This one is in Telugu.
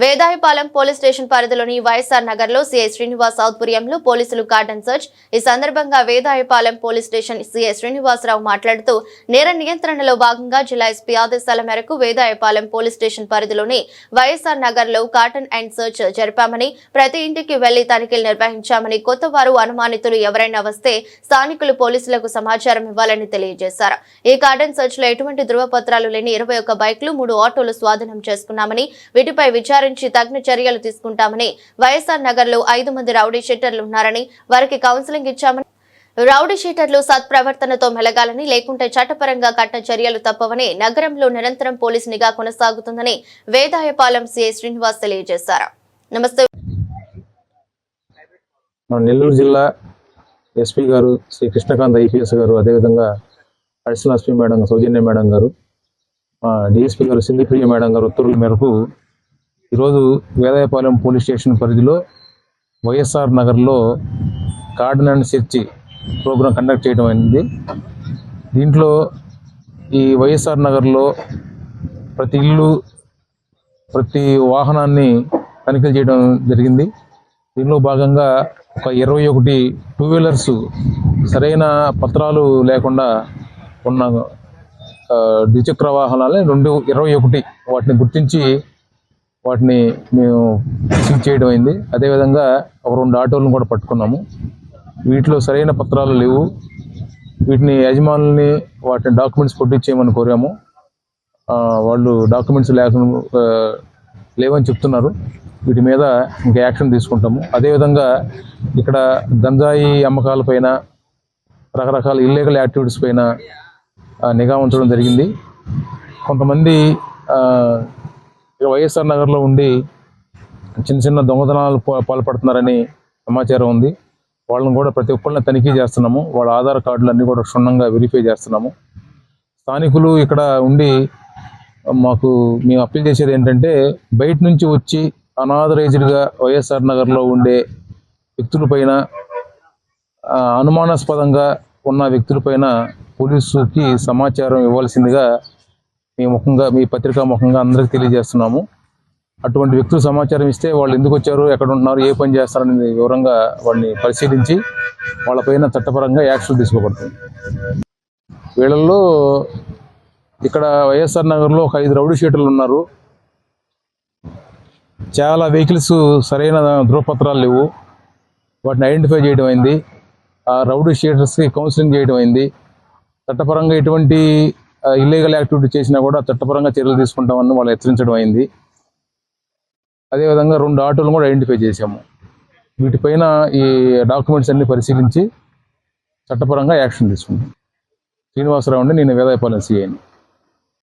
వేదాయపాలెం పోలీస్ స్టేషన్ పరిధిలోని వైఎస్ఆర్ నగర్ లో సీఐ శ్రీనివాస్ ఆధ్వర్యంలో పోలీసులు కార్డన్ సర్చ్. ఈ సందర్భంగా Vedayapalem police station CI Srinivasa Rao మాట్లాడుతూ నేర నియంత్రణలో భాగంగా జిల్లా ఎస్పీ ఆదేశాల మేరకు వేదాయపాలెం పోలీస్ స్టేషన్ పరిధిలోని వైఎస్ఆర్ నగర్ లో కార్డన్ అండ్ సర్చ్ జరిపామని, ప్రతి ఇంటికి వెళ్లి తనిఖీలు నిర్వహించామని, కొత్త వారు అనుమానితులు ఎవరైనా వస్తే స్థానికులు పోలీసులకు సమాచారం ఇవ్వాలని తెలియజేశారు. ఈ కార్డన్ సర్చ్ లో ఎటువంటి ధృవపత్రాలు లేని 21 బైక్లు, 3 ఆటోలు స్వాధీనం చేసుకున్నామని, వీటిపై విచారించి తగిన చర్యలు తీసుకుంటామని, వైఎస్ఆర్ నగర్ లో 5 మంది రౌడీ షీటర్లు ఉన్నారని, వారికి కౌన్సిలింగ్ ఇచ్చామని, రౌడీ షీటర్లు సత్ప్రవర్తనతో మెలగాలని, లేకుంటే చట్టపరంగా కఠిన చర్యలు తప్పవని, నగరంలో నిరంతరం పోలీసు నిఘా కొనసాగుతుందని వేదాయపాలెం సీఐ శ్రీనివాస్ తెలియజేశారు. నమస్తే. నెల్లూరు జిల్లా ఎస్పీ గారు శ్రీ కృష్ణకాంత్ ఐపీఎస్ గారు, అదేవిధంగా అడిషనల్ ఎస్పీ మేడం సౌజన్య మేడం గారు, డిఎస్పీ గారు సింధిప్రియ మేడం గారు ఉత్తర్వుల మేరకు ఈరోజు వేదాయపాలెం పోలీస్ స్టేషన్ పరిధిలో వైఎస్ఆర్ నగర్లో cordon and search programme conduct చేయడం అయింది. దీంట్లో ఈ వైఎస్ఆర్ నగర్లో ప్రతి ఇల్లు, ప్రతి వాహనాన్ని తనిఖీలు చేయడం జరిగింది. దీనిలో భాగంగా ఒక 21 2 వీలర్స్ సరైన పత్రాలు లేకుండా ఉన్న ద్విచక్ర వాహనాలే 21 వాటిని గుర్తించి వాటిని మేము సీజ్ చేయడం అయింది. అదేవిధంగా ఒక 2 ఆటోలను కూడా పట్టుకున్నాము. వీటిలో సరైన పత్రాలు లేవు. వీటిని యజమానుల్ని వాటిని డాక్యుమెంట్స్ కొట్టించేయమని కోరాము. వాళ్ళు డాక్యుమెంట్స్ లేవని చెప్తున్నారు. వీటి మీద ఇంకా యాక్షన్ తీసుకుంటాము. అదేవిధంగా ఇక్కడ గంజాయి అమ్మకాలపైన, రకరకాల ఇల్లీగల్ యాక్టివిటీస్ పైన నిఘా ఉంచడం జరిగింది. కొంతమంది వైఎస్ఆర్ నగర్లో ఉండి చిన్న చిన్న దొంగతనాలు పాల్పడుతున్నారని సమాచారం ఉంది. వాళ్ళని కూడా ప్రతి ఒక్కరిని తనిఖీ చేస్తున్నాము. వాళ్ళ ఆధార్ కార్డులు అన్నీ కూడా క్షుణ్ణంగా వెరిఫై చేస్తున్నాము. స్థానికులు ఇక్కడ ఉండి మేము అప్పీల్ చేసేది ఏంటంటే, బయట నుంచి వచ్చి అనాథరైజ్డ్గా వైఎస్ఆర్ నగర్లో ఉండే వ్యక్తులపైన, అనుమానాస్పదంగా ఉన్న వ్యక్తులపైన పోలీసుకి సమాచారం ఇవ్వాల్సిందిగా మీ పత్రికా ముఖంగా అందరికీ తెలియజేస్తున్నాము. అటువంటి వ్యక్తులు సమాచారం ఇస్తే వాళ్ళు ఎందుకు వచ్చారు, ఎక్కడ ఉంటున్నారు, ఏ పని చేస్తారనేది వివరంగా వాళ్ళని పరిశీలించి వాళ్ళపైన చట్టపరంగా యాక్షన్ తీసుకోబడుతుంది. వీళ్ళల్లో ఇక్కడ వైఎస్ఆర్ నగర్లో ఒక 5 రౌడీ షీటర్లు ఉన్నారు. చాలా వెహికల్స్ సరైన ధృవపత్రాలు లేవు. వాటిని ఐడెంటిఫై చేయడం అయింది. ఆ రౌడీ షీటర్స్కి కౌన్సిలింగ్ చేయడం అయింది. చట్టపరంగా ఎటువంటి ఇల్లీగల్ యాక్టివిటీ చేసినా కూడా చట్టపరంగా చర్యలు తీసుకుంటామని వాళ్ళు హెచ్చరించడం అయింది. అదేవిధంగా 2 ఆటోలు కూడా ఐడెంటిఫై చేశాము. వీటిపైన ఈ డాక్యుమెంట్స్ అన్ని పరిశీలించి చట్టపరంగా యాక్షన్ తీసుకుంటాం. శ్రీనివాసరావు అండి, నేను వేదాయపాలెం సీఐని.